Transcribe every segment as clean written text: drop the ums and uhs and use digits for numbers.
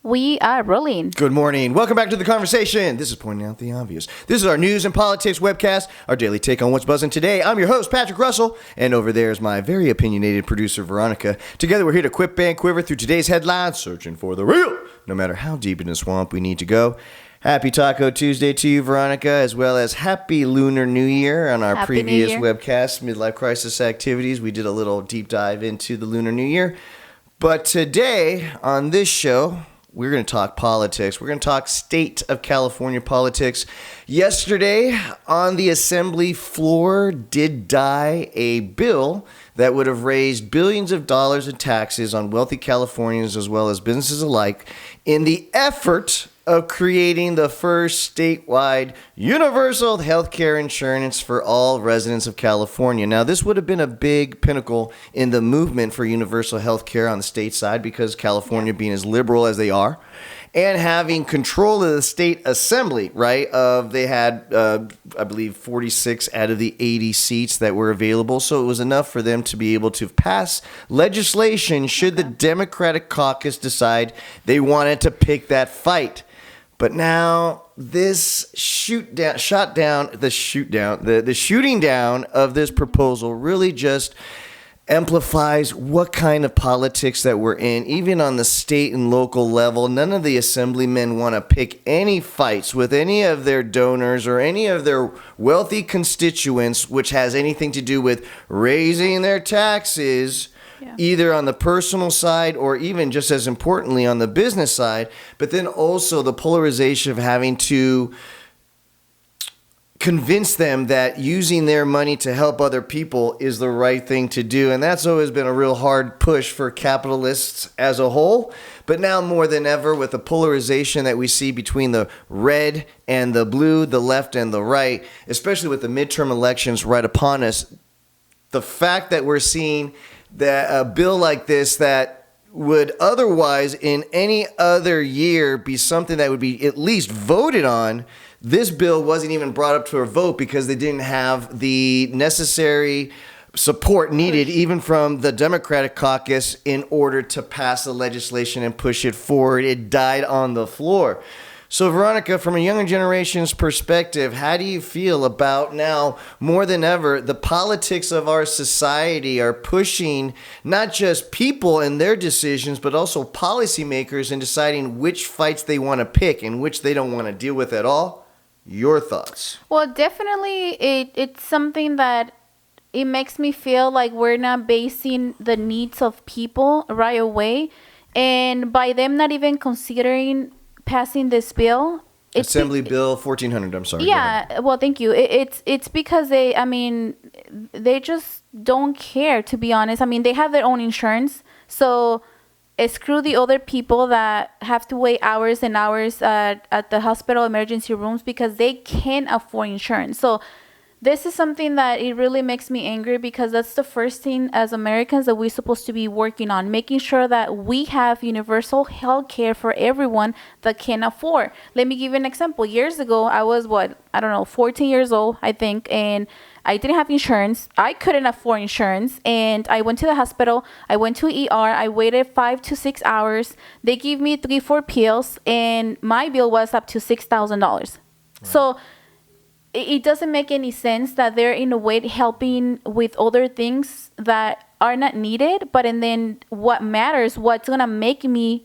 We are rolling. Good morning. Welcome back to the conversation. This is Pointing Out the Obvious. This is our news and politics webcast, our daily take on what's buzzing today. I'm your host, Patrick Russell, and over there is my very opinionated producer, Veronica. Together, we're here to quip and quiver through today's headlines, searching for the real, no matter how deep in the swamp we need to go. Happy Taco Tuesday to you, Veronica, as well as Happy Lunar New Year on our previous webcast, Midlife Crisis Activities. We did a little deep dive into the Lunar New Year. But today, on this show, we're going to talk politics. We're going to talk state of California politics. Yesterday, on the assembly floor, did die a bill that would have raised billions of dollars in taxes on wealthy Californians as well as businesses alike in the effort of creating the first statewide universal health care insurance for all residents of California. Now, this would have been a big pinnacle in the movement for universal health care on the state side because California being as liberal as they are and having control of the state assembly, right? They had, I believe, 46 out of the 80 seats that were available. So it was enough for them to be able to pass legislation should the Democratic caucus decide they wanted to pick that fight. But now this shooting down of this proposal really just amplifies what kind of politics that we're in. Even on the state and local level, none of the assemblymen want to pick any fights with any of their donors or any of their wealthy constituents, which has anything to do with raising their taxes. Yeah. Either on the personal side or even just as importantly on the business side, but then also the polarization of having to convince them that using their money to help other people is the right thing to do. And that's always been a real hard push for capitalists as a whole. But now more than ever, with the polarization that we see between the red and the blue, the left and the right, especially with the midterm elections right upon us, the fact that we're seeing that a bill like this that would otherwise in any other year be something that would be at least voted on, this bill wasn't even brought up to a vote because they didn't have the necessary support needed even from the Democratic caucus in order to pass the legislation and push it forward. It died on the floor. So, Veronica, from a younger generation's perspective, how do you feel about now, more than ever, the politics of our society are pushing not just people and their decisions, but also policymakers in deciding which fights they want to pick and which they don't want to deal with at all? Your thoughts? Well, definitely it's something that it makes me feel like we're not basing the needs of people right away. And by them not even considering passing this bill, Assembly Bill 1400. I'm sorry. Yeah, well, thank you. It's because they just don't care, to be honest. I mean, they have their own insurance, so screw the other people that have to wait hours and hours at the hospital emergency rooms because they can't afford insurance. So this is something that it really makes me angry because that's the first thing as Americans that we're supposed to be working on, making sure that we have universal health care for everyone that can afford. Let me give you an example. Years ago, I was 14 years old, I think, and I didn't have insurance. I couldn't afford insurance, and I went to the hospital. I went to ER. I waited 5 to 6 hours. They gave me 3-4 pills, and my bill was up to $6,000. Right. So it doesn't make any sense that they're in a way helping with other things that are not needed, but and then what matters, what's gonna make me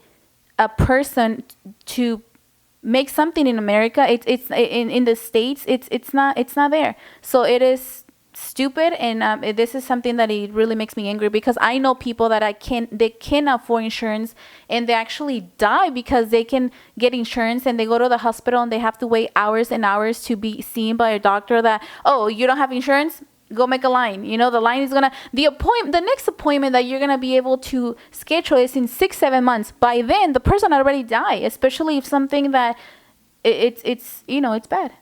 a person to make something in America, it's in the States, it's not there. So it is stupid, and this is something that it really makes me angry because I know people that they can afford insurance and they actually die because they can get insurance and they go to the hospital and they have to wait hours and hours to be seen by a doctor that, oh, you don't have insurance? Go make a line. You know, the line is the next appointment that you're gonna be able to schedule is in 6-7 months. By then, the person already died, especially if something that it's bad.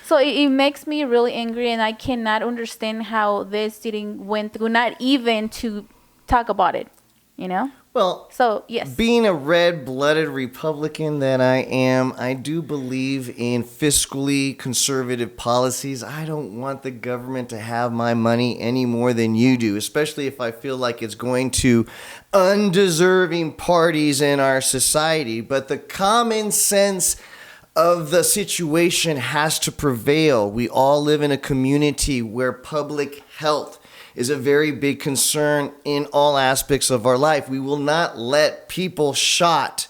So it makes me really angry, and I cannot understand how this didn't went through, not even to talk about it, you know? Well, So, yes. being a red-blooded Republican that I am, I do believe in fiscally conservative policies. I don't want the government to have my money any more than you do, especially if I feel like it's going to undeserving parties in our society. But the common sense of the situation has to prevail. We all live in a community where public health is a very big concern in all aspects of our life. We will not let people shot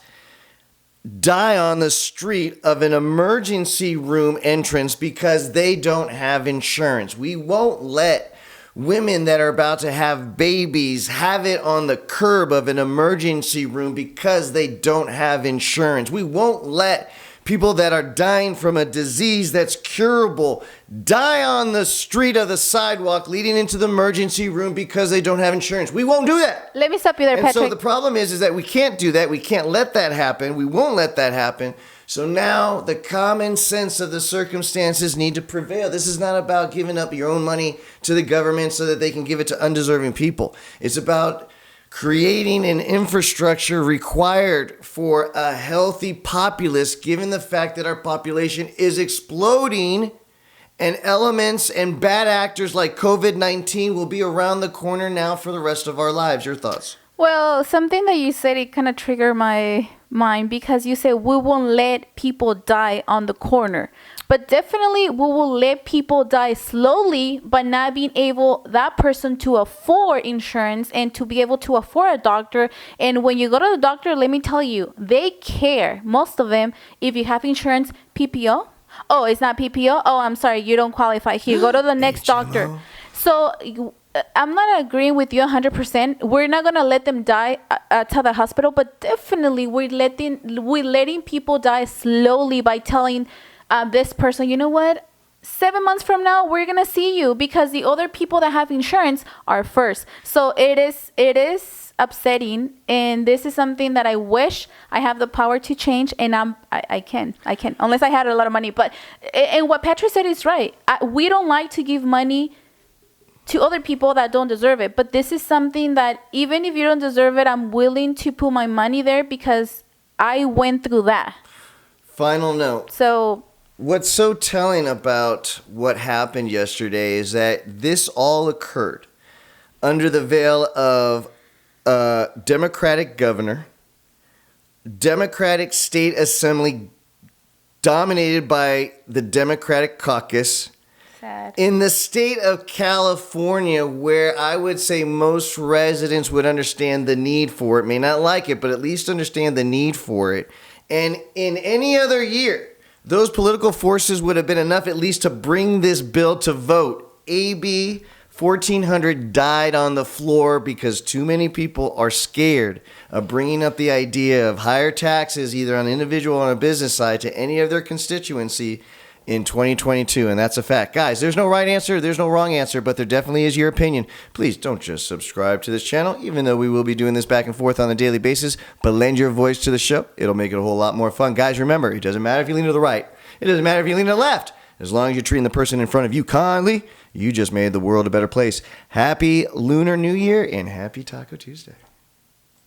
die on the street of an emergency room entrance because they don't have insurance. We won't let women that are about to have babies have it on the curb of an emergency room because they don't have insurance. We won't let people that are dying from a disease that's curable die on the street of the sidewalk leading into the emergency room because they don't have insurance. We won't do that. Let me stop you there, And Patrick. so the problem is that we can't do that. We can't let that happen. We won't let that happen. So now the common sense of the circumstances need to prevail. This is not about giving up your own money to the government so that they can give it to undeserving people. It's about creating an infrastructure required for a healthy populace, given the fact that our population is exploding and elements and bad actors like COVID-19 will be around the corner now for the rest of our lives. Your thoughts? Well, something that you said, it kind of triggered my mind because you said we won't let people die on the corner. But definitely we will let people die slowly by not being able, that person, to afford insurance and to be able to afford a doctor. And when you go to the doctor, let me tell you, they care, most of them, if you have insurance. PPO. Oh, it's not PPO. Oh, I'm sorry, you don't qualify here. Go to the next doctor. So I'm not agreeing with you 100%. We're not going to let them die to the hospital, but definitely we're letting people die slowly by telling this person, you know what, 7 months from now, we're going to see you, because the other people that have insurance are first. So it is upsetting, and this is something that I wish I have the power to change, and I can, unless I had a lot of money. But, and what Patrick said is right. We don't like to give money to other people that don't deserve it. But this is something that even if you don't deserve it, I'm willing to put my money there because I went through that. Final note. So what's so telling about what happened yesterday is that this all occurred under the veil of a Democratic governor, Democratic state assembly dominated by the Democratic caucus, in the state of California, where I would say most residents would understand the need for it, may not like it, but at least understand the need for it. And in any other year, those political forces would have been enough at least to bring this bill to vote. AB 1400 died on the floor because too many people are scared of bringing up the idea of higher taxes, either on an individual or on a business side, to any of their constituency in 2022, and that's a fact. Guys, there's no right answer, there's no wrong answer, but there definitely is your opinion. Please don't just subscribe to this channel, even though we will be doing this back and forth on a daily basis, but lend your voice to the show. It'll make it a whole lot more fun. Guys, remember, it doesn't matter if you lean to the right, it doesn't matter if you lean to the left. As long as you're treating the person in front of you kindly, you just made the world a better place. Happy Lunar New Year and happy Taco Tuesday.